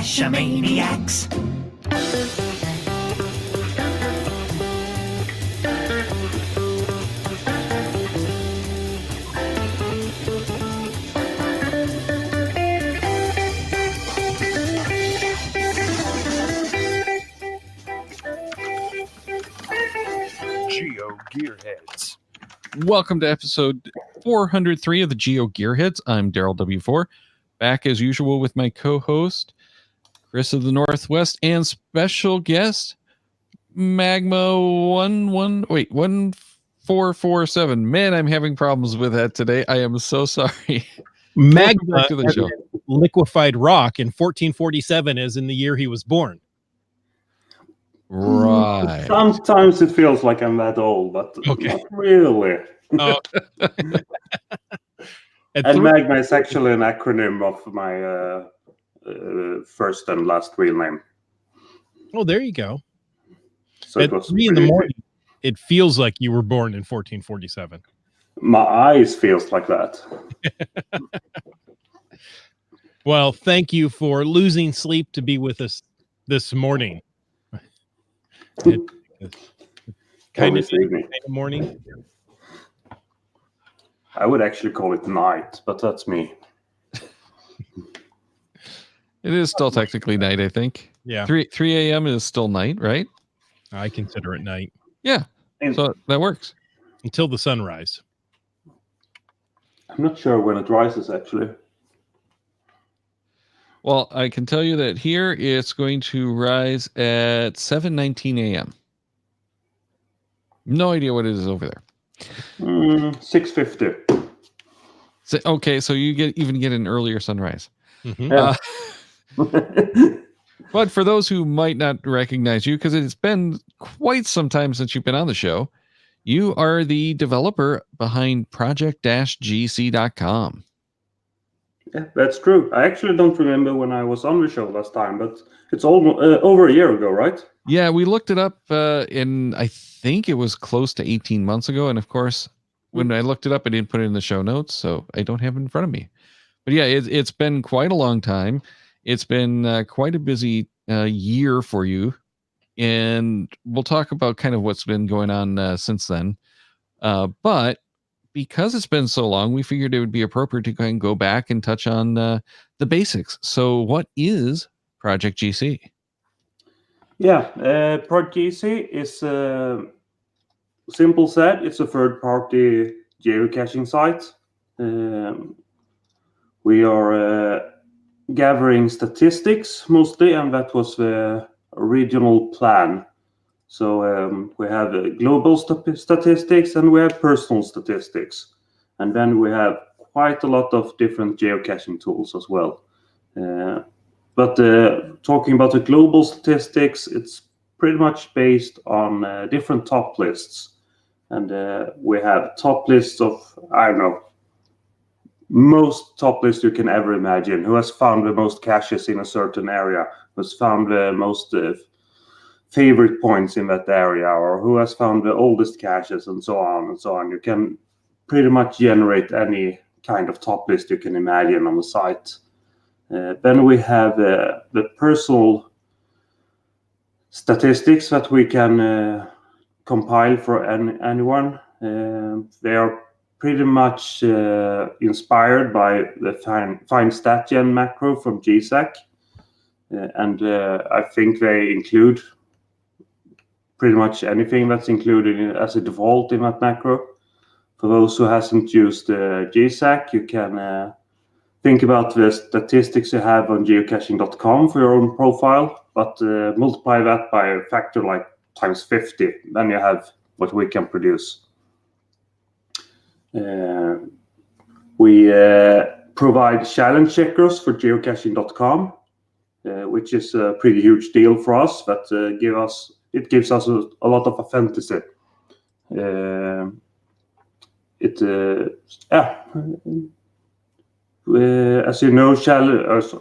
Cachamaniacs. Geo Gearheads. Welcome to episode 403 of the Geo Gearheads. I'm Daryl W4, back as usual with my co-host, Chris of the Northwest, and special guest, Magma 1447. Man, I'm having problems with that today. I am so sorry. Magma Back to the show. liquefied rock in 1447 as in the year he was born. Right. Sometimes it feels like I'm that old, but not really. Oh. And Magma is actually an acronym of my first and last real name. Oh, there you go. So At it was 3 in the morning, it feels like you were born in 1447. My eyes feels like that. Well, thank you for losing sleep to be with us this morning. Kind of morning. I would actually call it night, but that's me. It is still technically night, I think. Yeah. 3 a.m. is still night, right? I consider it night. Yeah. So that works. Until the sunrise. I'm not sure when it rises, actually. Well, I can tell you that here it's going to rise at 7:19 a.m. No idea what it is over there. 6:50. So, okay, so you get an earlier sunrise. Mm-hmm. Yeah. But for those who might not recognize you, because it's been quite some time since you've been on the show, you are the developer behind project-gc.com. Yeah, that's true. I actually don't remember when I was on the show last time, but it's almost over a year ago, right? Yeah, we looked it up in, I think it was close to 18 months ago. And of course, when I looked it up, I didn't put it in the show notes, so I don't have it in front of me. But yeah, it's been quite a long time. It's been quite a busy year for you. And we'll talk about kind of what's been going on since then. But because it's been so long, we figured it would be appropriate to go back and touch on the basics. So what is Project GC? Yeah, Project GC is, simple said, it's a third-party geocaching site. We are gathering statistics mostly, and that was the original plan. So we have global statistics and we have personal statistics. And then we have quite a lot of different geocaching tools as well. But talking about the global statistics, it's pretty much based on different top lists. And we have top lists of, I don't know, most top lists you can ever imagine. Who has found the most caches in a certain area? Who has found the most favorite points in that area? Or who has found the oldest caches, and so on and so on. You can pretty much generate any kind of top list you can imagine on the site. Then we have the personal statistics that we can compile for anyone. They are pretty much inspired by the Find StatGen macro from GSAC. And I think they include pretty much anything that's included as a default in that macro. For those who hasn't used GSAC, you can think about the statistics you have on geocaching.com for your own profile, but multiply that by a factor like times 50. Then you have what we can produce. We provide challenge checkers for geocaching.com, which is a pretty huge deal for us, but it gives us a lot of authenticity. As you know,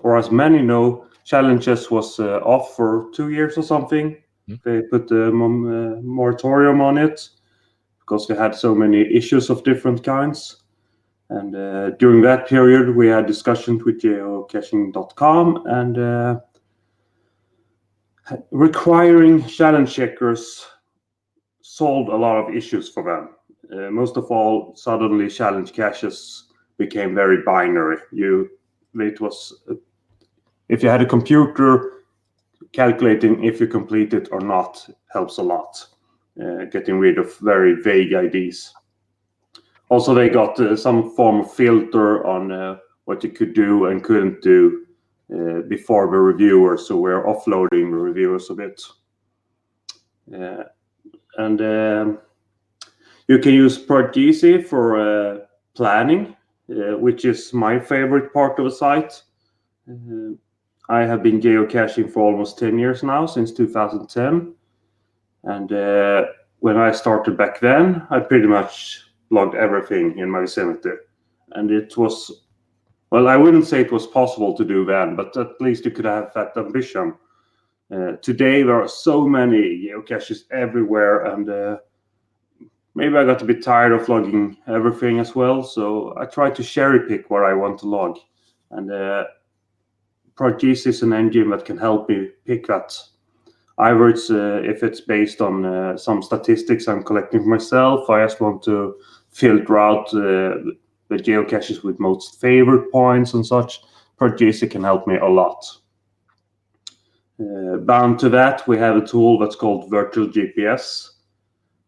or as many know, challenges was off for 2 years or something. They put a moratorium on it because we had so many issues of different kinds. And during that period, we had discussions with geocaching.com, and requiring challenge checkers solved a lot of issues for them. Most of all, suddenly challenge caches became very binary. If you had a computer, calculating if you complete it or not helps a lot. Getting rid of very vague IDs. Also, they got some form of filter on what you could do and couldn't do before the reviewer, so we're offloading the reviewers a bit. And you can use ProjectGC for planning, which is my favorite part of the site. I have been geocaching for almost 10 years now, since 2010. And when I started back then, I pretty much logged everything in my vicinity. And it was, well, I wouldn't say it was possible to do then, but at least you could have that ambition. Today, there are so many geocaches everywhere, and maybe I got a bit tired of logging everything as well. So I try to cherry pick what I want to log. And ProjectGC is an engine that can help me pick that. Either it's if it's based on some statistics I'm collecting for myself, I just want to filter out the geocaches with most favorite points and such. ProjectGC can help me a lot. Bound to that, we have a tool that's called Virtual GPS,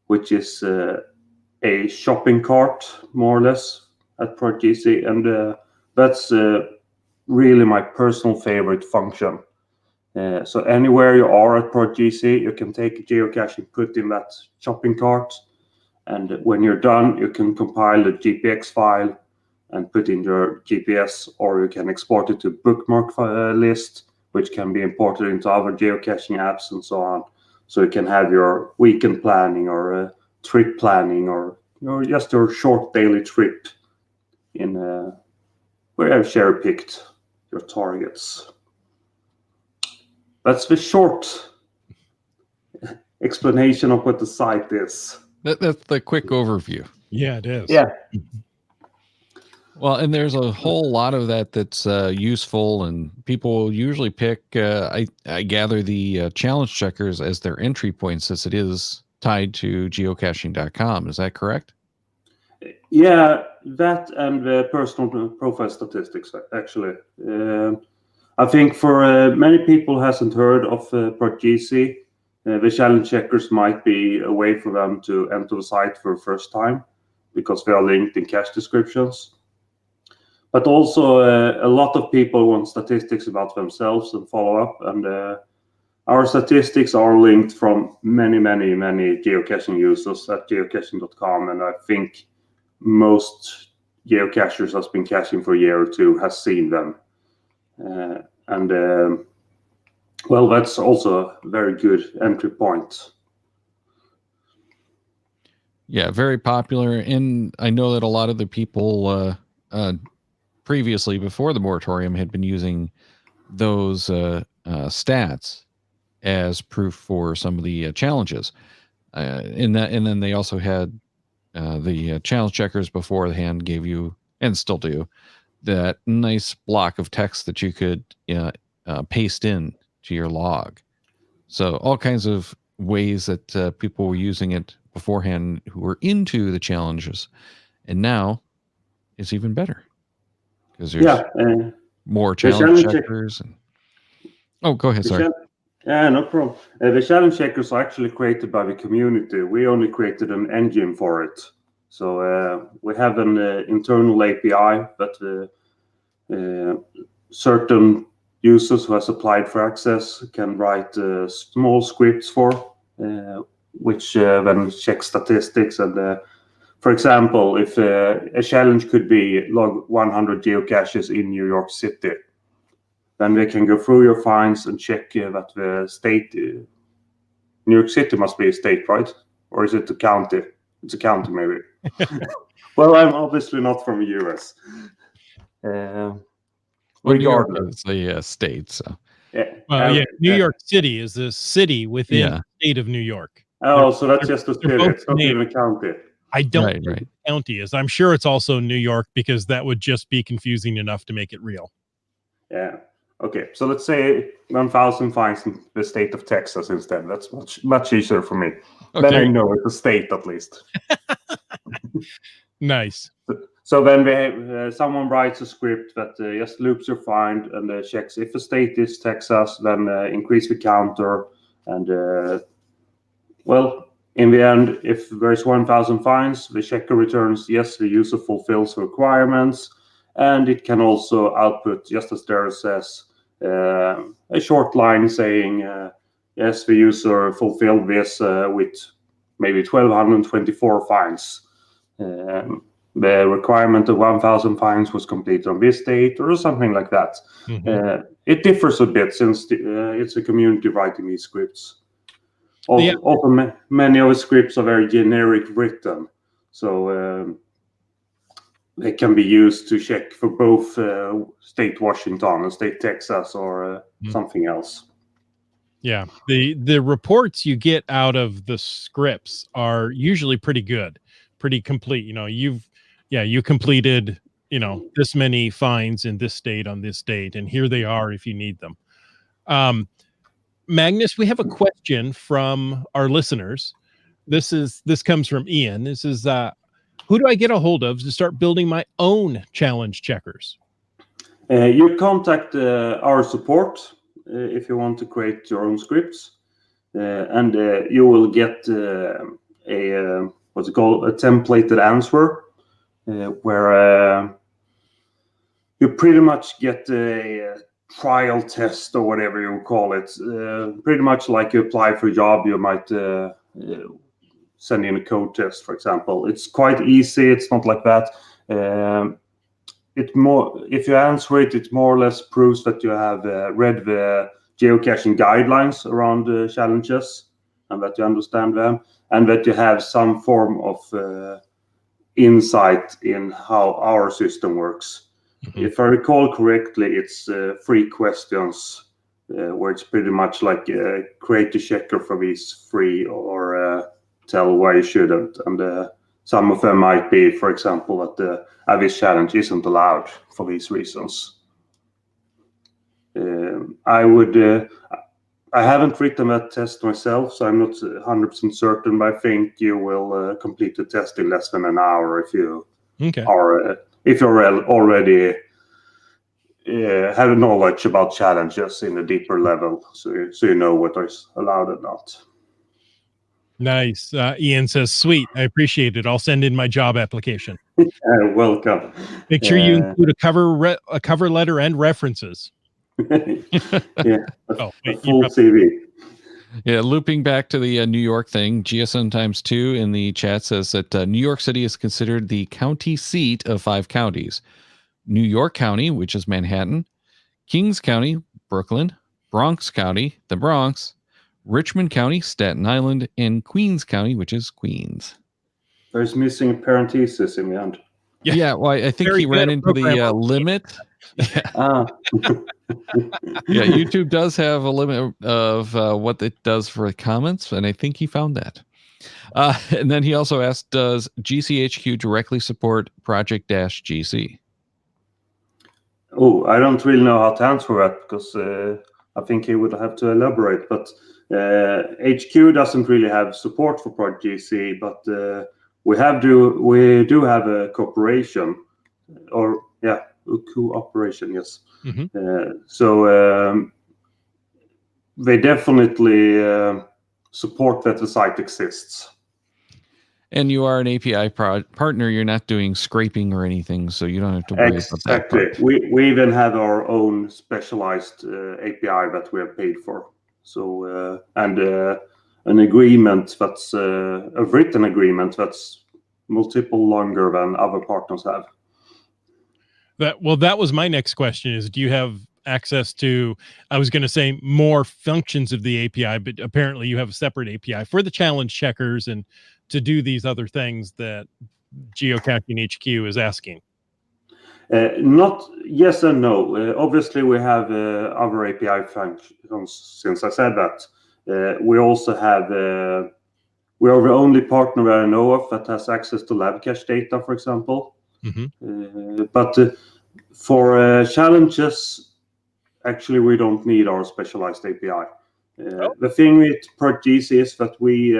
which is a shopping cart, more or less, at ProjectGC, and that's really my personal favorite function. So anywhere you are at ProjectGC, you can take a geocache and put in that shopping cart, and when you're done, you can compile a GPX file and put in your GPS, or you can export it to bookmark list, which can be imported into other geocaching apps and so on. So you can have your weekend planning or trip planning, or just your short daily trip in where I've cherry picked your targets. That's the short explanation of what the site is. That's the quick overview. Yeah, it is. Yeah. Well, and there's a whole lot of that that's useful, and people usually pick, I gather, the challenge checkers as their entry point, since it is tied to geocaching.com. Is that correct? Yeah, that and the personal profile statistics, actually. I think for many people who hasn't heard of ProjectGC, the challenge checkers might be a way for them to enter the site for the first time, because they are linked in cache descriptions. But also, a lot of people want statistics about themselves and follow up. And our statistics are linked from many geocaching users at geocaching.com. And I think most geocachers that's been caching for a year or two has seen them. Well, that's also a very good entry point. Yeah, very popular. And I know that a lot of the people previously, before the moratorium, had been using those stats as proof for some of the challenges. And then they also had the challenge checkers beforehand gave you, and still do, that nice block of text that you could paste in to your log. So all kinds of ways that people were using it beforehand who were into the challenges, and now it's even better because there's more challenge checkers. Oh, go ahead. Sorry. Yeah, no problem. The challenge checkers are actually created by the community. We only created an engine for it. So we have an internal API that certain users who has applied for access can write small scripts for, which then check statistics. And for example, if a challenge could be log 100 geocaches in New York City, then they can go through your finds and check that the state, New York City must be a state, right? Or is it a county? It's a county, maybe. Well, I'm obviously not from the US. Regardless, it's a state. So yeah, New York City is a city within the state of New York. Oh, so that's just a city. It's not even a county. I don't know what the county is. I'm sure it's also New York, because that would just be confusing enough to make it real. Yeah. Okay, so let's say 1,000 fines in the state of Texas instead. That's much easier for me. Okay. Then I know it's a state at least. Nice. So then we have, someone writes a script that just loops your fine and checks if the state is Texas, then increase the counter. And well, in the end, if there's 1,000 fines, the checker returns yes, the user fulfills the requirements, and it can also output, just as there says, a short line saying yes, the user fulfilled this with maybe 1,224 fines. The requirement of 1,000 fines was completed on this date, or something like that. It differs a bit since it's a community writing these scripts. Also, many of the scripts are very generic written, so they can be used to check for both state Washington and state Texas or something else. Yeah, the reports you get out of the scripts are usually pretty good, pretty complete. You completed, this many fines in this state on this date, and here they are if you need them. Magnus, we have a question from our listeners. This comes from Ian. This is who do I get a hold of to start building my own challenge checkers? You contact our support if you want to create your own scripts, and you will get a what's it called, a templated answer, where you pretty much get a trial test or whatever you call it. Pretty much like you apply for a job, you might send in a code test, for example. It's quite easy. It's not like that. If you answer it, it more or less proves that you have read the geocaching guidelines around the challenges and that you understand them, and that you have some form of insight in how our system works. If I recall correctly, it's 3 questions where it's pretty much like create a checker for these 3 or tell why you shouldn't. And some of them might be, for example, that the Avis challenge isn't allowed for these reasons. I haven't written that test myself, so I'm not 100% certain, but I think you will complete the test in less than an hour if you already have knowledge about challenges in a deeper level, so you know what is allowed and not. Nice. Ian says, "Sweet, I appreciate it. I'll send in my job application." Welcome. Make sure you include a cover letter and references. Yeah, Oh, a full CV. Yeah, looping back to the New York thing, GSN times 2 in the chat says that New York City is considered the county seat of 5 counties. New York County, which is Manhattan, Kings County, Brooklyn, Bronx County, the Bronx, Richmond County, Staten Island, and Queens County, which is Queens. There's missing a parenthesis in the end. Yeah, well, I think he ran into the limit. Yeah. Yeah, YouTube does have a limit of what it does for comments, and I think he found that. And then he also asked, does GCHQ directly support Project-GC? Oh, I don't really know how to answer that, because I think he would have to elaborate. But HQ doesn't really have support for Project GC, but we do have a cooperation, or a cooperation, yes. So they definitely support that the site exists. And you are an API partner. You're not doing scraping or anything, so you don't have to worry about that part. We even have our own specialized API that we have paid for. So and an agreement that's a written agreement that's multiple longer than other partners have. That was my next question, is do you have access to, I was going to say more functions of the API, but apparently you have a separate API for the challenge checkers and to do these other things that Geocaching HQ is asking? Not yes and no. Obviously, we have other API functions. Since I said that, we also have. We are the only partner that I know of that has access to lab cache data, for example. But for challenges actually we don't need our specialized API. The thing with Project GC is that we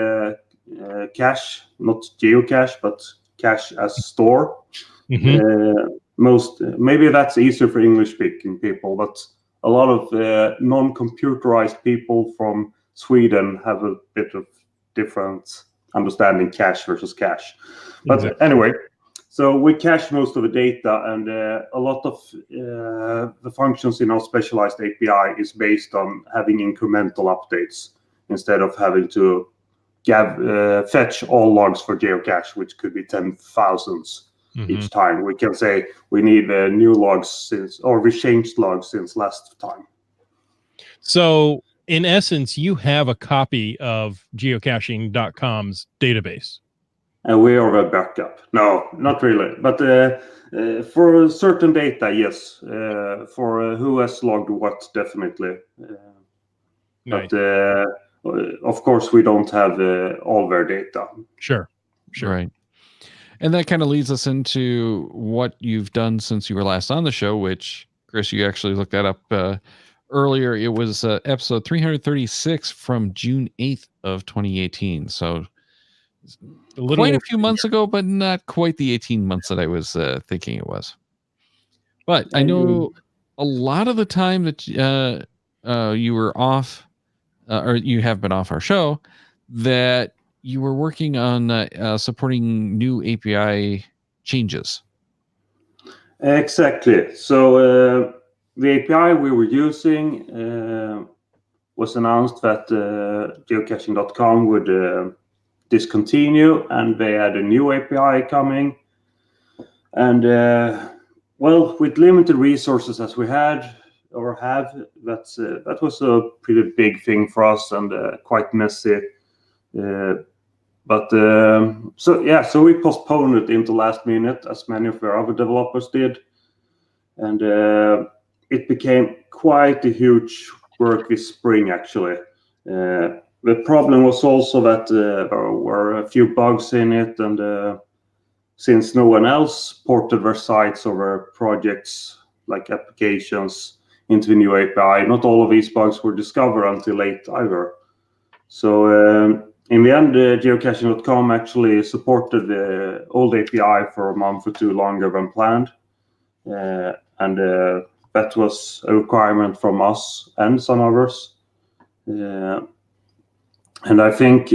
cache, not geocache, but cache as store. Maybe that's easier for English-speaking people, but a lot of non-computerized people from Sweden have a bit of different understanding cache versus cache. But anyway, so we cache most of the data, and a lot of the functions in our specialized API is based on having incremental updates instead of having to fetch all logs for geocache, which could be 10,000s each time. We can say we need new logs we changed logs since last time. So in essence, you have a copy of geocaching.com's database. And we are a backup. No, not really. But for certain data, yes. For who has logged what, definitely. Nice. But of course, we don't have all their data. Sure. Right. And that kind of leads us into what you've done since you were last on the show, which, Chris, you actually looked that up earlier. It was episode 336 from June 8th of 2018. So quite a few months ago, but not quite the 18 months that I was thinking it was. But I know a lot of the time that you were off, or you have been off our show, that you were working on supporting new API changes. Exactly. So the API we were using was announced that geocaching.com would discontinue, and they had a new API coming. And well, with limited resources as we had or have, that was a pretty big thing for us and quite messy. So we postponed it into last minute, as many of our other developers did, and it became quite a huge work this spring. Actually, the problem was also that there were a few bugs in it, and since no one else ported their sites or their projects, like applications, into the new API, not all of these bugs were discovered until late either. So in the end, geocaching.com actually supported the old API for a month or two longer than planned. And that was a requirement from us and some others. And I think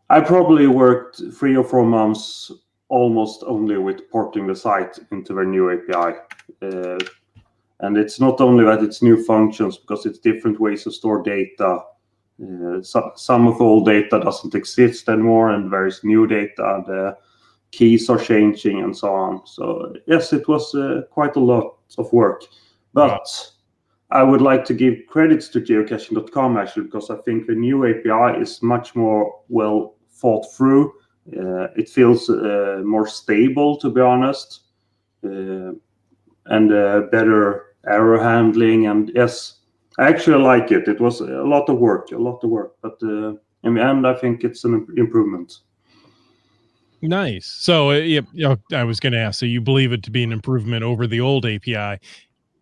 I probably worked 3 or 4 months almost only with porting the site into their new API. And it's not only that it's new functions, because it's different ways to store data. Some of the old data doesn't exist anymore, and there is new data. The keys are changing and so on. So yes, it was quite a lot of work. But I would like to give credits to geocaching.com actually, because I think the new API is much more well thought through. It feels more stable, to be honest, and better error handling. And yes, I actually like it. It was a lot of work, but in the end, I think it's an improvement. Nice. So I was going to ask, so you believe it to be an improvement over the old API,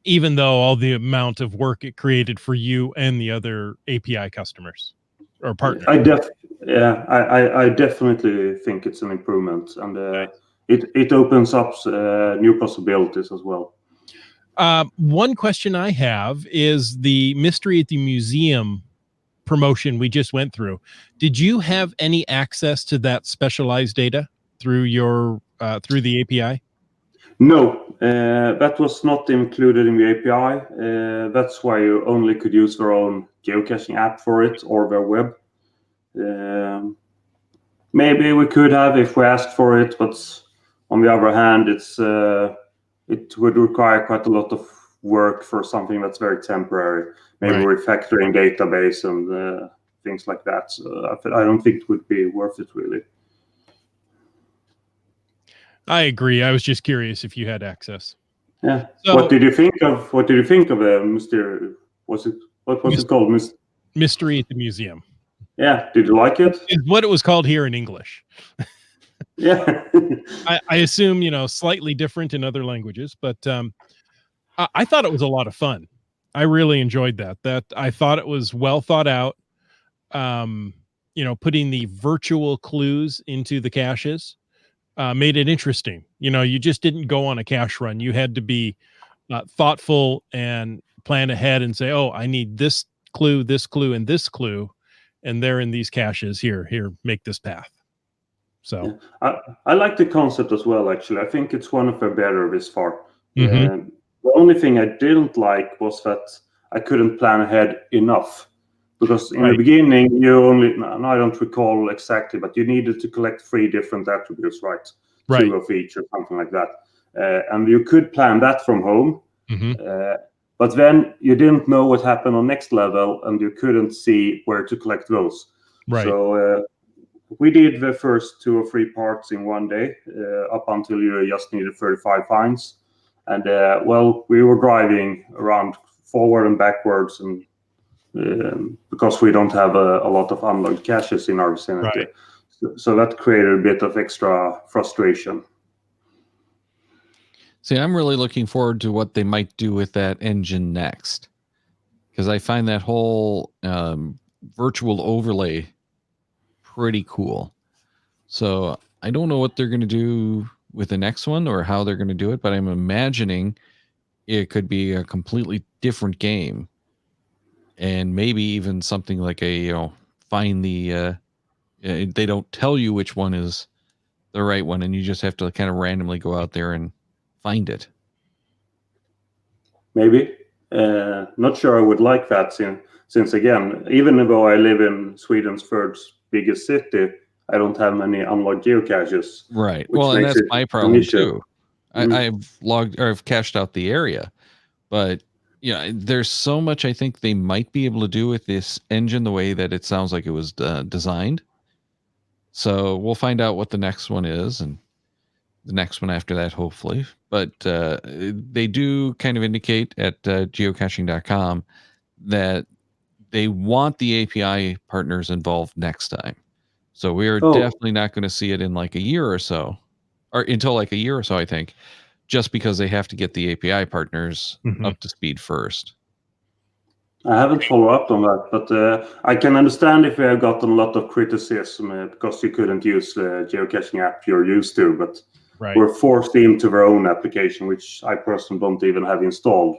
even though all the amount of work it created for you and the other API customers or partners? I definitely think it's an improvement, and it opens up new possibilities as well. One question I have is the Mystery at the Museum promotion we just went through. Did you have any access to that specialized data through your through the API? No, that was not included in the API. That's why you only could use their own geocaching app for it or their web. Maybe we could have if we asked for it, but on the other hand, it would require quite a lot of work for something that's very temporary. Maybe refactoring database and things like that. So I don't think it would be worth it, really. I agree. I was just curious if you had access. Yeah. So, what did you think of Mr. What was it called? Mystery at the Museum. Yeah. Did you like it? It's what it was called here in English. Yeah. I assume, slightly different in other languages, but I thought it was a lot of fun. I really enjoyed that. That I thought it was well thought out. Putting the virtual clues into the caches made it interesting. You just didn't go on a cache run. You had to be thoughtful and plan ahead and say, "Oh, I need this clue, and this clue, and they're in these caches. Here, make this path." So, I like the concept as well. Actually, I think it's one of the better this far. Mhm. The only thing I didn't like was that I couldn't plan ahead enough, because in the Right. beginning you only, no, I don't recall exactly, but you needed to collect 3 different attributes, right? Right. 2 of each or something like that, and you could plan that from home. Mhm. But then you didn't know what happened on next level, and you couldn't see where to collect those. Right. So we did the first 2 or 3 parts in one day, up until you just needed 35 finds. And we were driving around forward and backwards, and because we don't have a lot of unlocked caches in our vicinity. Right. So that created a bit of extra frustration. See, I'm really looking forward to what they might do with that engine next, because I find that whole virtual overlay pretty cool. So I don't know what they're going to do with the next one or how they're going to do it, but I'm imagining it could be a completely different game, and maybe even something like find the they don't tell you which one is the right one, and you just have to kind of randomly go out there and find it. Maybe. Not sure I would like that, since again, even though I live in Sweden's third biggest city, I don't have many unlocked geocaches. Right. Which Well, and makes that's it my an problem issue. too. I've cached out the area, but there's so much I think they might be able to do with this engine, the way that it sounds like it was designed. So we'll find out what the next one is, and the next one after that, hopefully. But they do kind of indicate at geocaching.com that they want the API partners involved next time. So we are definitely not going to see it in like a year or so, or until like a year or so, I think, just because they have to get the API partners up to speed first. I haven't followed up on that, but I can understand if we have gotten a lot of criticism because you couldn't use the geocaching app you're used to, but we're forced into their own application, which I personally don't even have installed.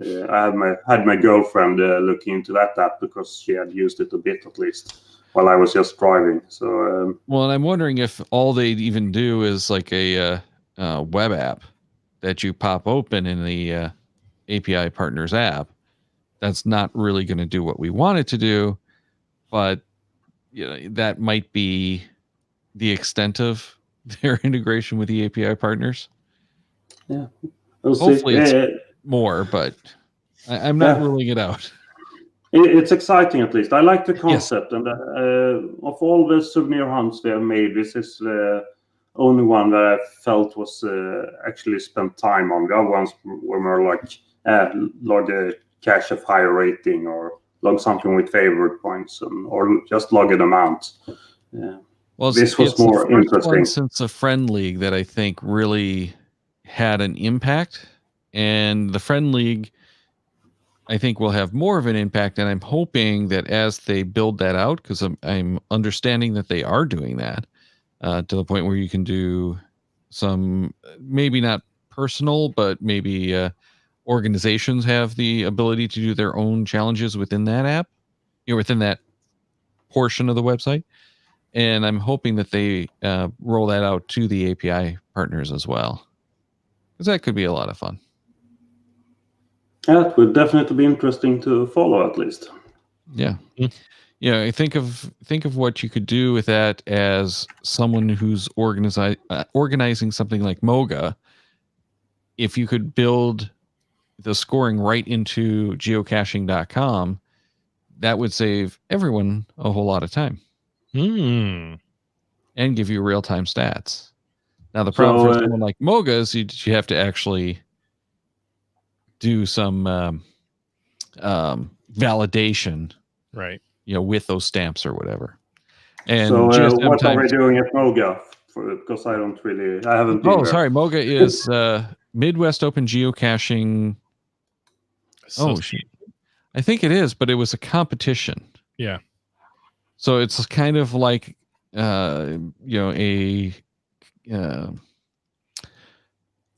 I had my girlfriend looking into that app because she had used it a bit at least while I was just driving. So well, and I'm wondering if all they even do is like a web app that you pop open in the API partners app. That's not really going to do what we want it to do, but that might be the extent of their integration with the API partners. Yeah, we'll hopefully see. it's more, but I'm not ruling it out. It's exciting, at least. I like the concept, and of all the souvenir hunts they have made, this is the only one that I felt was actually spent time on. The other ones were more like log a cache of higher rating, or log something with favorite points, or just log an amount. Well, this was more interesting. One since the Friend League that I think really had an impact, and the Friend League I think will have more of an impact, and I'm hoping that as they build that out, because I'm understanding that they are doing that to the point where you can do some, maybe not personal, but maybe organizations have the ability to do their own challenges within that app, within that portion of the website. And I'm hoping that they roll that out to the API partners as well, because that could be a lot of fun. Yeah, it would definitely be interesting to follow, at least. Yeah. Yeah, think of what you could do with that as someone who's organizing something like Moga. If you could build the scoring right into geocaching.com, that would save everyone a whole lot of time. And give you real-time stats. Now, the problem for someone like Moga is you have to actually do some validation, right? With those stamps or whatever. And so, what are we doing at Moga? Because I haven't been there. Sorry, Moga is Midwest Open Geocaching Oh, shit. I think it is, but it was a competition. Yeah. So it's kind of like, a.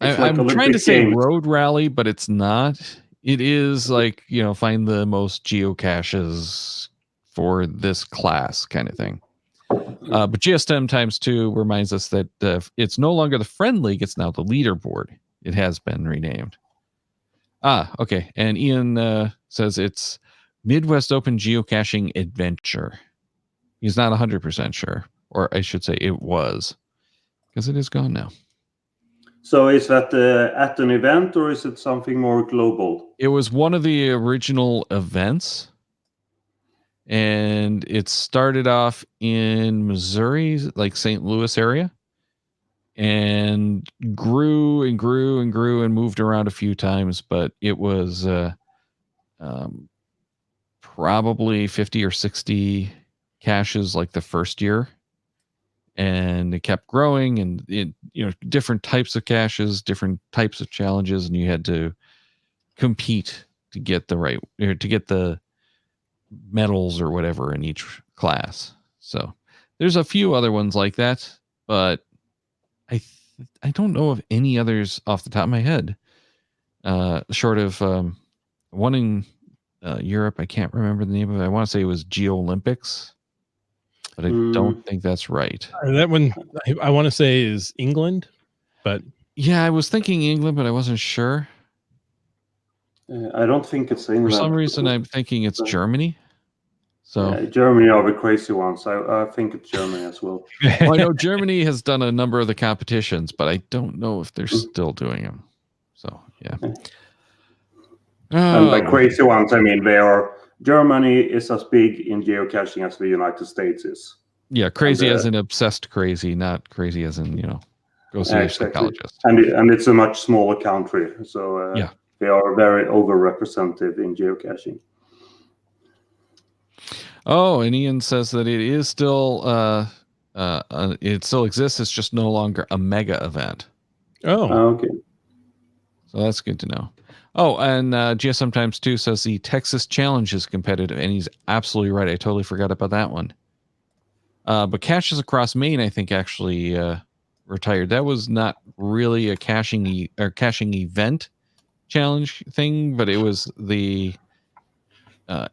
I'm trying to say road rally, but it's not. It is like, find the most geocaches for this class kind of thing. But GSM times 2 reminds us that it's no longer the friend league. It's now the leaderboard. It has been renamed. Okay. And Ian says it's Midwest Open Geocaching Adventure. He's not 100% sure, or I should say it was, because it is gone now. So is that at an event, or is it something more global? It was one of the original events, and it started off in Missouri, like St. Louis area, and grew and grew and grew and moved around a few times, but it was probably 50 or 60 caches like the first year. And it kept growing, and different types of caches, different types of challenges, and you had to compete to get the medals or whatever in each class. So there's a few other ones like that, but I don't know of any others off the top of my head. Short of one in Europe, I can't remember the name of it. I want to say it was Geolympics, but I don't think that's right. That one I want to say is England, but yeah, I was thinking England, but I wasn't sure. I don't think it's England. For some reason, I'm thinking it's Germany. So Germany are the crazy ones. I think it's Germany as well. Well, I know Germany has done a number of the competitions, but I don't know if they're still doing them. So yeah. And by crazy ones, I mean Germany is as big in geocaching as the United States is. Yeah, crazy as in obsessed crazy, not crazy as in, go see a psychologist. And it's a much smaller country, so yeah, they are very overrepresented in geocaching. Oh, and Ian says that it is still it still exists. It's just no longer a mega event. Oh, okay. So that's good to know. Oh, and GSM times 2 says the Texas Challenge is competitive, and he's absolutely right. I totally forgot about that one. But Caches Across Maine, I think, actually retired. That was not really a caching event challenge thing, but it was the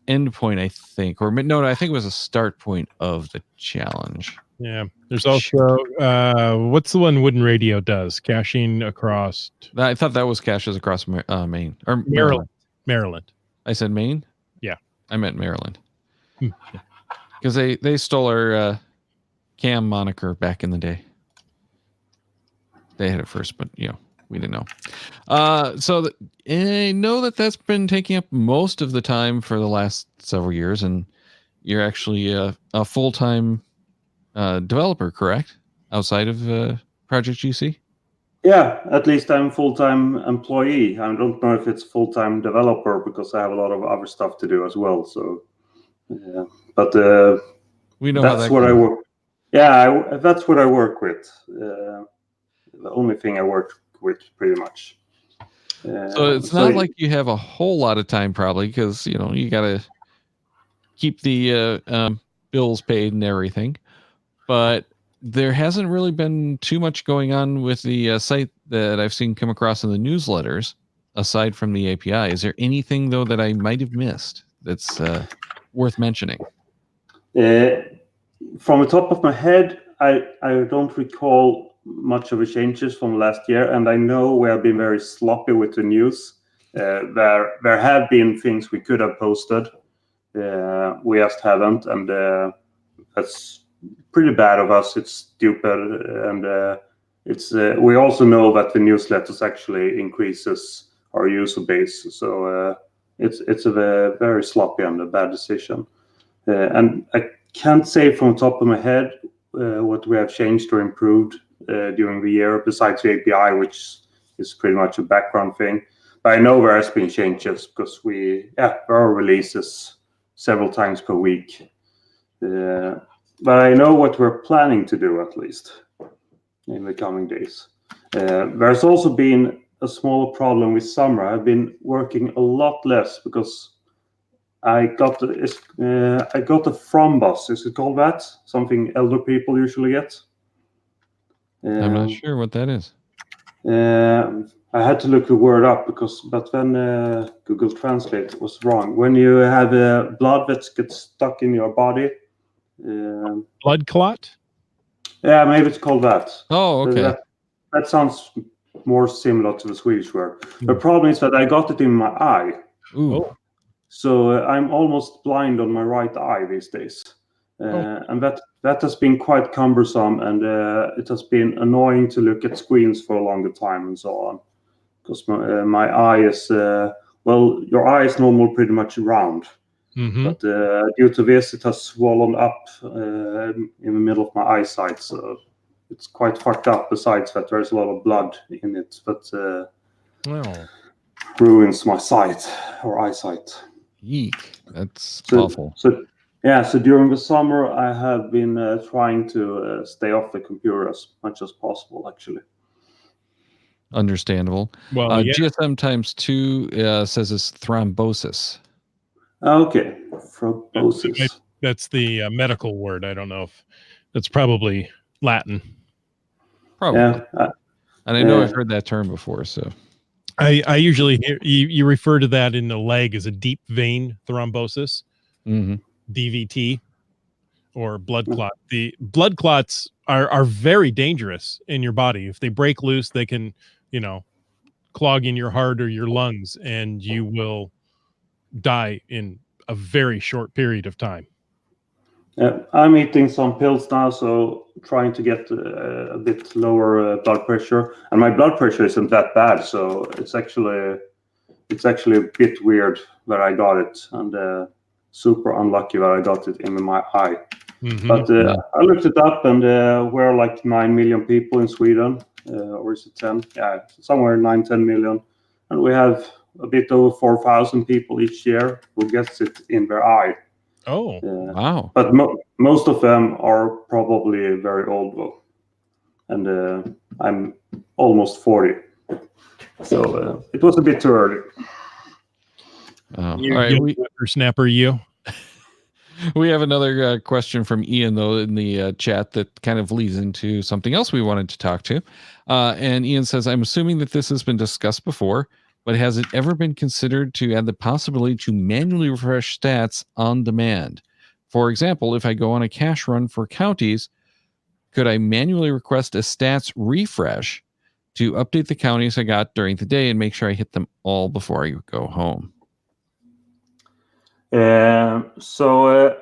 end point, I think, or no, I think it was a start point of the challenge. Yeah. There's also what's the one Wooden Radio does? Caching across. I thought that was Caches Across Maine or Maryland. I said Maine. Yeah, I meant Maryland. Because they stole our Cam moniker back in the day. They had it first, but we didn't know. So I know that's been taking up most of the time for the last several years, and you're actually a full-time developer, correct? Outside of Project GC? Yeah, at least I'm full-time employee. I don't know if it's full-time developer because I have a lot of other stuff to do as well. So, but we know that's what I work. Yeah, that's what I work with. The only thing I work with, pretty much. So it's not like you have a whole lot of time, probably, because you got to keep the bills paid and everything. But there hasn't really been too much going on with the site that I've seen come across in the newsletters, aside from the API. Is there anything, though, that I might have missed that's worth mentioning? From the top of my head, I don't recall much of the changes from last year, and I know we have been very sloppy with the news. There have been things we could have posted. We just haven't, and that's pretty bad of us. It's stupid, and it's we also know that the newsletters actually increases our user base, so it's a very sloppy and a bad decision. And I can't say from the top of my head what we have changed or improved during the year, besides the API, which is pretty much a background thing. But I know there has been changes because there are releases several times per week. But I know what we're planning to do, at least in the coming days. There's also been a small problem with summer. I've been working a lot less because I got a thrombus. Is it called that? Something elder people usually get. I'm not sure what that is. I had to look the word up but then Google Translate was wrong. When you have blood that gets stuck in your body. Blood clot? Yeah, maybe it's called that. Oh, okay. That sounds more similar to the Swedish word. The problem is that I got it in my eye. Ooh. Oh. So I'm almost blind on my right eye these days. And that has been quite cumbersome, and it has been annoying to look at screens for a longer time and so on. Because my eye is, well, your eye is normally pretty much round. Mm-hmm. But due to this, it has swollen up in the middle of my eyesight. So it's quite fucked up, besides that there's a lot of blood in it. But ruins my sight or eyesight. Eek. That's So, awful. So during the summer, I have been trying to stay off the computer as much as possible, actually. Understandable. Well, yeah. GSM times 2 says it's thrombosis. Okay, thrombosis. That's the medical word. I don't know if that's probably Latin. Probably. Yeah. And I know I've heard that term before, so. I usually hear you refer to that in the leg as a deep vein thrombosis, DVT, or blood clot. The blood clots are very dangerous in your body. If they break loose, they can, clog in your heart or your lungs, and you will die in a very short period of time. I'm eating some pills now, so trying to get a bit lower blood pressure. And my blood pressure isn't that bad, so it's actually a bit weird that I got it, and super unlucky that I got it in my eye. Mm-hmm. But I looked it up, and we're like 9 million people in Sweden, or is it 10? Yeah, somewhere 9-10 million, and we have a bit over 4,000 people each year who gets it in their eye. Oh, wow. But most of them are probably very old, though. And I'm almost 40. So it was a bit too early. All right. Snapper, you. We have another question from Ian, though, in the chat that kind of leads into something else we wanted to talk to. And Ian says, I'm assuming that this has been discussed before, but has it ever been considered to add the possibility to manually refresh stats on demand? For example, if I go on a cash run for counties, could I manually request a stats refresh to update the counties I got during the day and make sure I hit them all before I go home? So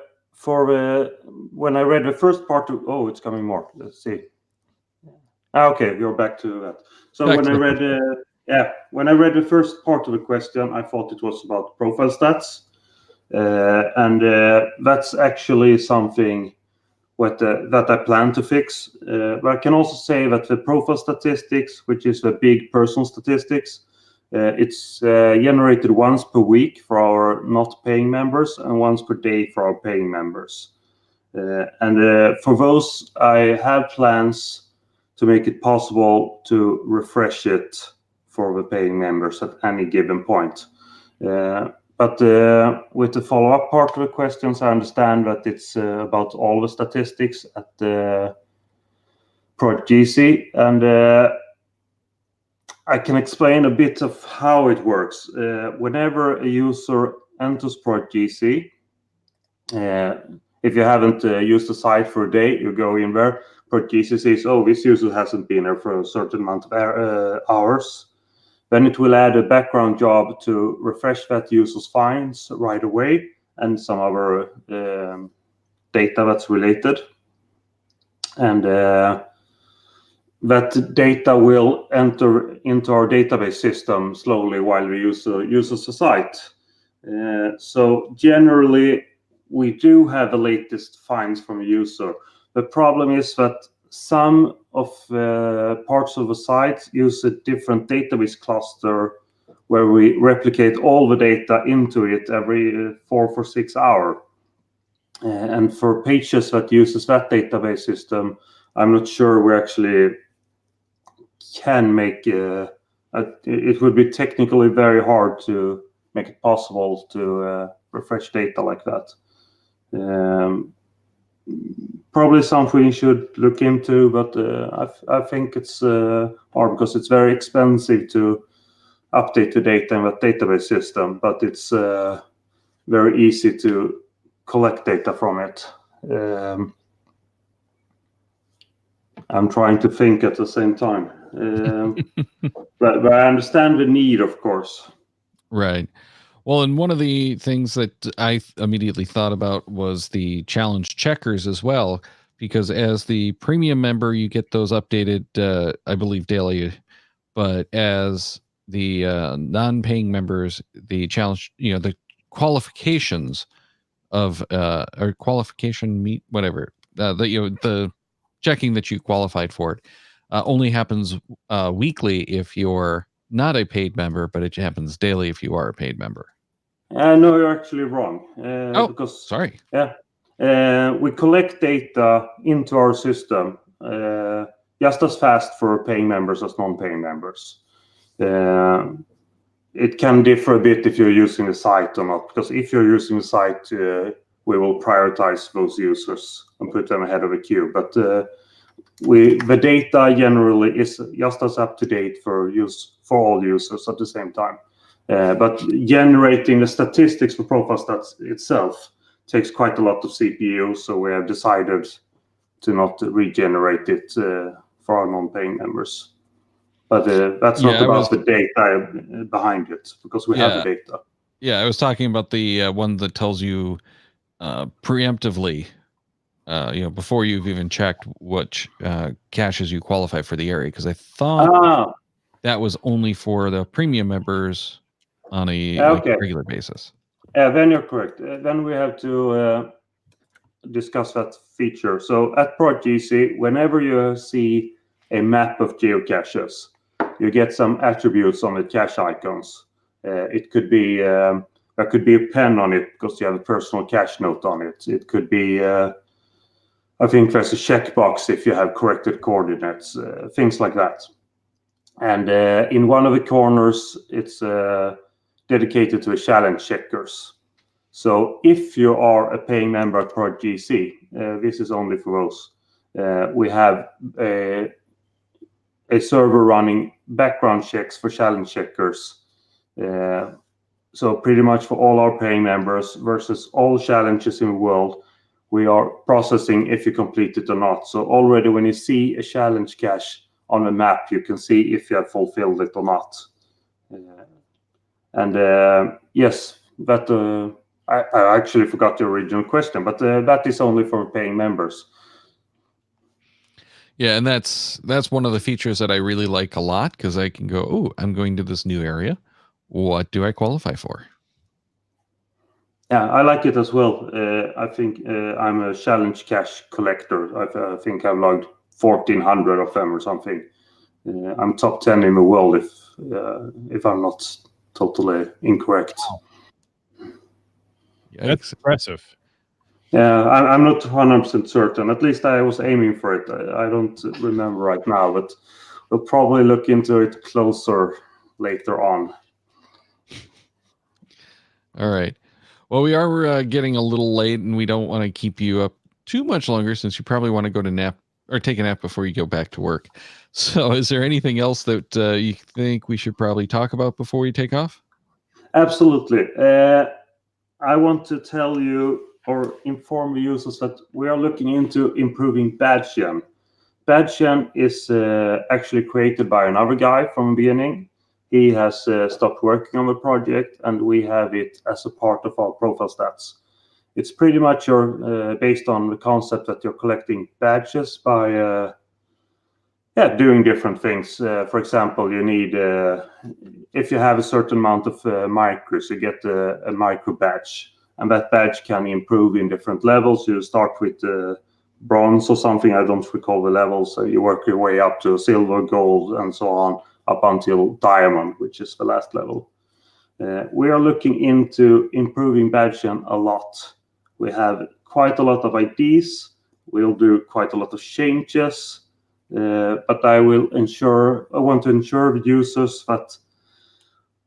when I read the first part of, it's coming more. Let's see. Okay, we're back to that. So when I read the first part of the question, I thought it was about profile stats, and that's actually something that I plan to fix. But I can also say that the profile statistics, which is the big personal statistics, it's generated once per week for our not paying members and once per day for our paying members. And for those, I have plans to make it possible to refresh it for the paying members at any given point. But with the follow-up part of the questions, I understand that it's about all the statistics at the Project GC, and I can explain a bit of how it works. Whenever a user enters Project GC, if you haven't used the site for a day, you go in there. Project GC says, "Oh, this user hasn't been there for a certain amount of hours." Then it will add a background job to refresh that user's files right away and some other data that's related. And that data will enter into our database system slowly while the user uses the site. So generally, we do have the latest finds from a user. The problem is that some of the parts of the site use a different database cluster where we replicate all the data into it every 4 or 6 hours. And for pages that uses that database system, I'm not sure we actually can make a it would be technically very hard to make it possible to refresh data like that. Probably something we should look into, but I think it's hard because it's very expensive to update the data in that database system, but it's very easy to collect data from it. I'm trying to think at the same time. But I understand the need, of course. Right. Well, and one of the things that I immediately thought about was the challenge checkers as well, because as the premium member, you get those updated, I believe, daily. But as the non-paying members, the challenge, the qualifications of or qualification meet whatever the checking that you qualified for it only happens weekly if you're not a paid member, but it happens daily if you are a paid member. No, you're actually wrong. Because sorry. We collect data into our system just as fast for paying members as non-paying members. It can differ a bit if you're using the site or not, because if you're using the site, we will prioritize those users and put them ahead of the queue. But the data generally is just as up to date for all users at the same time. But generating the statistics for Profile Stats itself takes quite a lot of CPU, so we have decided to not regenerate it for our non-paying members. But that's not about the data behind it, because we have the data. Yeah, I was talking about the one that tells you preemptively, before you've even checked which caches you qualify for the area, because I thought that was only for the premium members on a regular basis. Then you're correct. Then we have to discuss that feature. So at ProjectGC, whenever you see a map of geocaches, you get some attributes on the cache icons. It could be there could be a pen on it because you have a personal cache note on it. It could be I think there's a checkbox if you have corrected coordinates, things like that. And in one of the corners, it's dedicated to the challenge checkers. So if you are a paying member at ProjectGC, this is only for those. We have a server running background checks for challenge checkers. So pretty much for all our paying members versus all challenges in the world, we are processing if you complete it or not. So already when you see a challenge cache on the map, you can see if you have fulfilled it or not. Yes, that I actually forgot the original question, but that is only for paying members. Yeah, and that's one of the features that I really like a lot, because I can go, oh, I'm going to this new area. What do I qualify for? Yeah, I like it as well. I think I'm a challenge cache collector. I think I've logged 1,400 of them or something. I'm top 10 in the world if I'm not totally incorrect. Wow. That's impressive. Yeah, I'm not 100% certain. At least I was aiming for it. I don't remember right now, but we'll probably look into it closer later on. All right. Well, we are getting a little late, and we don't want to keep you up too much longer, since you probably want to go to nap or take a nap before you go back to work. So is there anything else that you think we should probably talk about before we take off? Absolutely. I want to tell you or inform the users that we are looking into improving badge gen. Badge gen is actually created by another guy from the beginning. He has stopped working on the project, and we have it as a part of our profile stats. It's pretty much based on the concept that you're collecting badges by doing different things. For example, you need, if you have a certain amount of micros, you get a micro badge, and that badge can improve in different levels. You start with bronze or something, I don't recall the levels. So you work your way up to silver, gold, and so on, up until diamond, which is the last level. We are looking into improving badge gen a lot. We have quite a lot of IDs. We'll do quite a lot of changes. but I want to ensure users that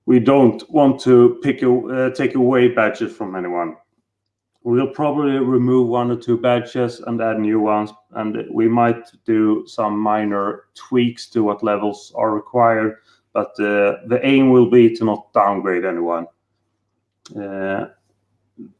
we don't want to take away badges from anyone. We'll probably remove 1 or 2 badges and add new ones, and we might do some minor tweaks to what levels are required, but the aim will be to not downgrade anyone.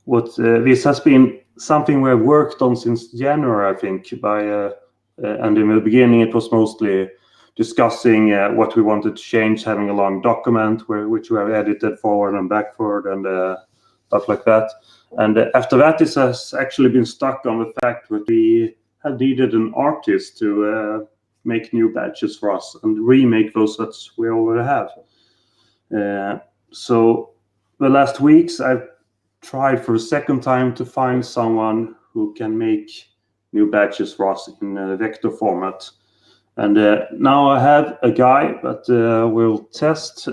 This has been something we have worked on since January, I think, and in the beginning it was mostly discussing what we wanted to change, having a long document which we have edited forward and backward and stuff like that. And after that, this has actually been stuck on the fact that we have needed an artist to make new badges for us and remake those that we already have. So the last weeks, I've tried for a second time to find someone who can make new badges for us in vector format. And now I have a guy that will test,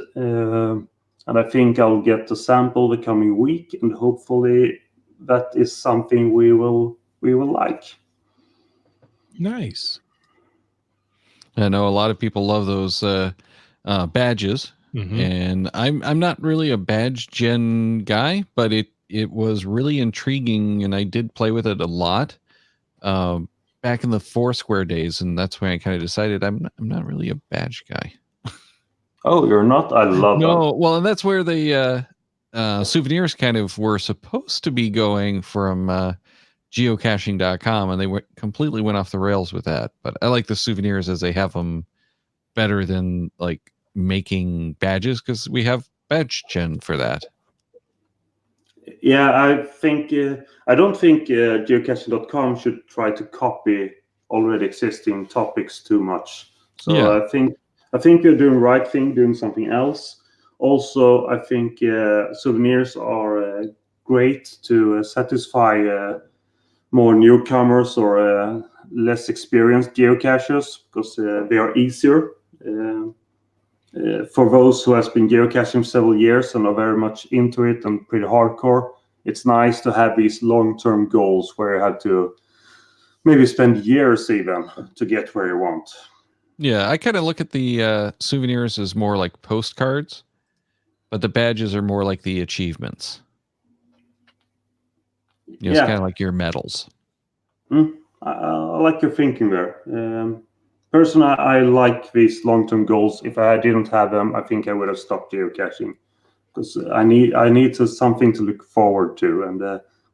and I think I'll get a sample the coming week, and hopefully that is something we will like. Nice. I know a lot of people love those badges, and I'm not really a badge gen guy, but it was really intriguing, and I did play with it a lot back in the Foursquare days, and that's when I kind of decided I'm not really a badge guy. Oh, you're not? I love them. No, well, and that's where the souvenirs kind of were supposed to be going from geocaching.com, and they completely went off the rails with that. But I like the souvenirs as they have them better than like making badges, because we have badge gen for that. Yeah, I don't think geocaching.com should try to copy already existing topics too much. So Yeah. I think you're doing the right thing, doing something else. Also, I think souvenirs are great to satisfy more newcomers or less experienced geocachers, because they are easier. For those who has been geocaching for several years and are very much into it and pretty hardcore, it's nice to have these long-term goals where you have to maybe spend years even to get where you want. Yeah, I kind of look at the souvenirs as more like postcards, but the badges are more like the achievements. It's kind of like your medals. I like your thinking there. Personally, I like these long-term goals. If I didn't have them, I think I would have stopped geocaching, because I need something to look forward to. And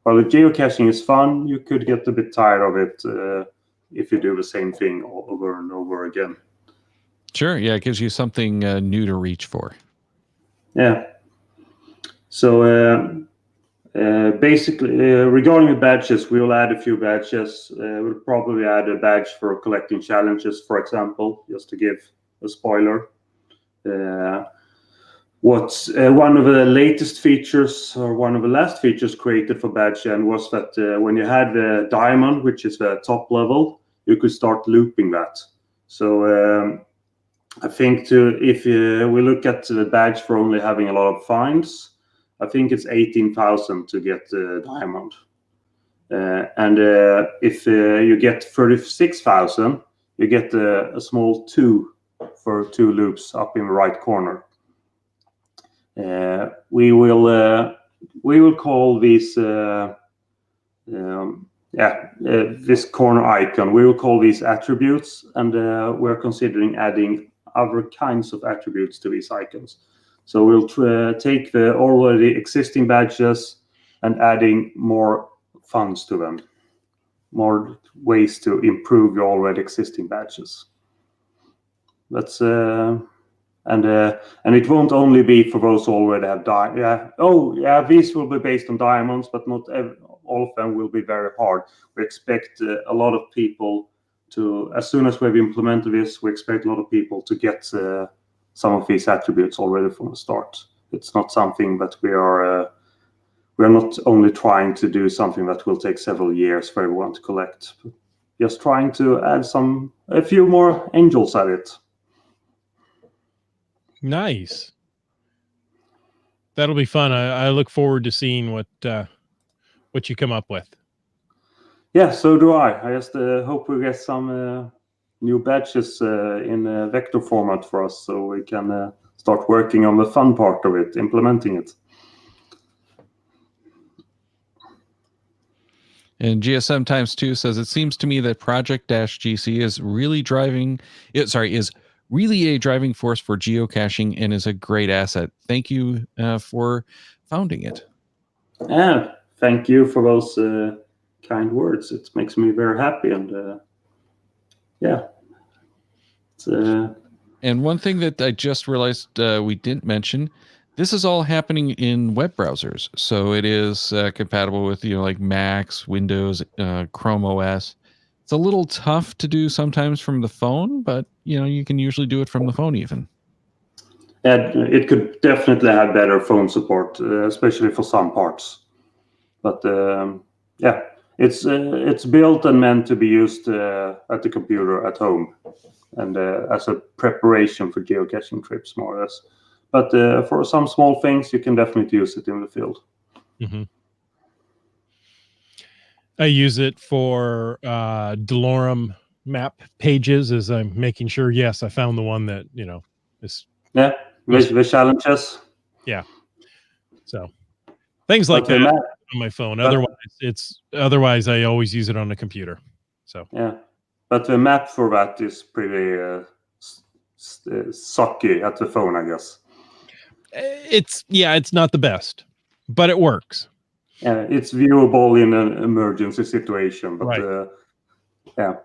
while the geocaching is fun, you could get a bit tired of it if you do the same thing over and over again. Sure, yeah, it gives you something new to reach for. Yeah. So basically, regarding the badges, we will add a few badges. We'll probably add a badge for collecting challenges, for example, just to give a spoiler. What's one of the latest features, or one of the last features created for badgen, was that when you had the diamond, which is the top level, you could start looping that. So I think if we look at the badge for only having a lot of finds, I think it's 18,000 to get the diamond. And if you get 36,000, you get a small 2 for 2 loops up in the right corner. We will call these this corner icon, we will call these attributes, and we're considering adding other kinds of attributes to these icons. So we'll take the already existing badges and adding more funds to them, more ways to improve your already existing badges. That's and it won't only be for those who already have these will be based on diamonds, but not all of them will be very hard. We expect a lot of people to, as soon as we've implemented this, we expect a lot of people to get some of these attributes already from the start. It's not something that we are not only trying to do something that will take several years for everyone to collect, but just trying to add a few more angels at it. Nice. That'll be fun. I look forward to seeing what you come up with. Yeah, so do I. I just hope we get some new batches in vector format for us, so we can start working on the fun part of it, implementing it. And GSM times 2 says, it seems to me that Project-GC is really is really a driving force for geocaching and is a great asset. Thank you for founding it. Yeah, thank you for those kind words. It makes me very happy, and yeah. And one thing that I just realized we didn't mention, this is all happening in web browsers. So it is compatible with, like Macs, Windows, Chrome OS. It's a little tough to do sometimes from the phone, but you can usually do it from the phone even. It could definitely have better phone support, especially for some parts. But yeah, it's built and meant to be used at the computer at home, and as a preparation for geocaching trips, more or less. But for some small things, you can definitely use it in the field. Mm-hmm. I use it for Delorum map pages as I'm making sure, yes, I found the one that, is. Yeah, the challenges. Yeah. So things like that on my phone. Otherwise I always use it on the computer. So yeah, but the map for that is pretty sucky at the phone, I guess. It's not the best, but it works. Yeah, it's viewable in an emergency situation, but right. Yeah.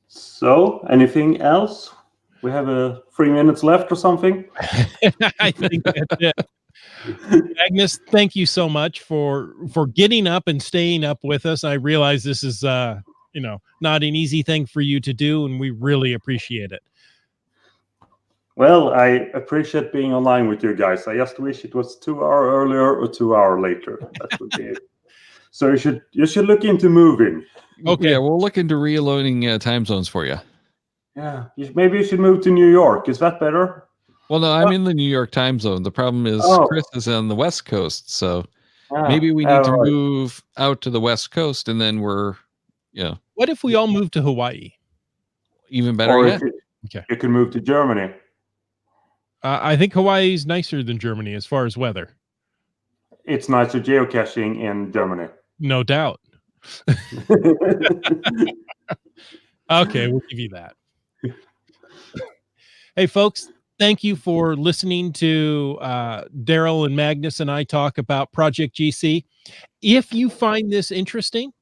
So, anything else? We have 3 minutes left or something. I think that's it. Magnus, thank you so much for getting up and staying up with us. I realize this is not an easy thing for you to do, and we really appreciate it. Well, I appreciate being online with you guys. I just wish it was 2 hours earlier or 2 hours later. That would be. So you should look into moving. Okay, yeah, we'll look into realigning time zones for you. Yeah, maybe you should move to New York. Is that better? Well, no, I'm in the New York time zone. The problem is Chris is on the West Coast, so maybe we need to move out to the West Coast, and then we're, What if we all move to Hawaii? Even better yet. You can move to Germany. I think Hawaii is nicer than Germany as far as weather. It's nicer geocaching in Germany. No doubt. Okay, we'll give you that. Hey, folks, thank you for listening to Daryl and Magnus and I talk about Project GC. If you find this interesting,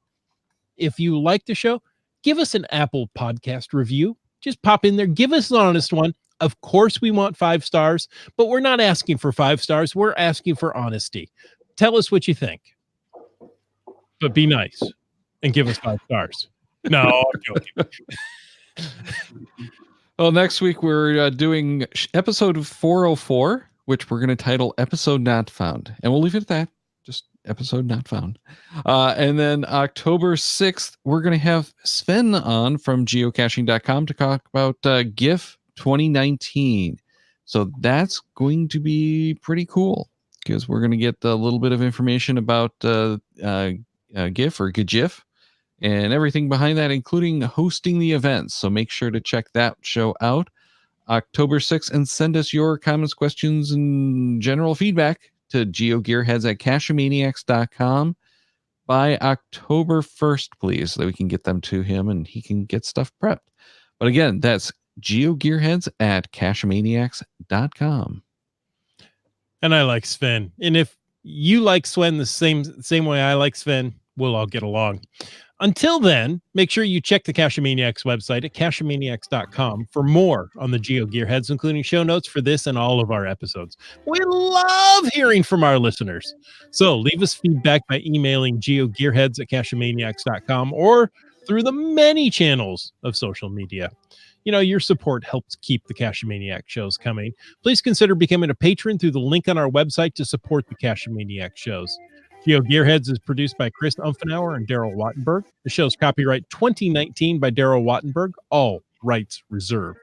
if you like the show, give us an Apple Podcast review. Just pop in there. Give us an honest one. Of course, we want 5 stars, but we're not asking for 5 stars. We're asking for honesty. Tell us what you think. But be nice and give us 5 stars. No, I'm joking. Well, next week we're doing episode 404, which we're going to title Episode Not Found. And we'll leave it at that. Just Episode Not Found. And then October 6th, we're going to have Sven on from geocaching.com to talk about GIF 2019. So that's going to be pretty cool because we're going to get a little bit of information about GIF or GGIF and everything behind that, including hosting the events. So make sure to check that show out October 6th and send us your comments, questions, and general feedback to geogearheads@cachemaniacs.com by October 1st, please, so that we can get them to him and he can get stuff prepped. But again, that's geogearheads@cachemaniacs.com. And I like Sven. And if you like Sven the same way I like Sven, we'll all get along. Until then, make sure you check the Cachemaniacs website at cachemaniacs.com for more on the GeoGearheads, including show notes for this and all of our episodes. We love hearing from our listeners. So leave us feedback by emailing geogearheads@cachemaniacs.com or through the many channels of social media. Your support helps keep the Cachemaniac shows coming. Please consider becoming a patron through the link on our website to support the Cachemaniac shows. GeoGearheads is produced by Chris Umfenauer and Daryl Wattenberg. The show's copyright 2019 by Daryl Wattenberg. All rights reserved.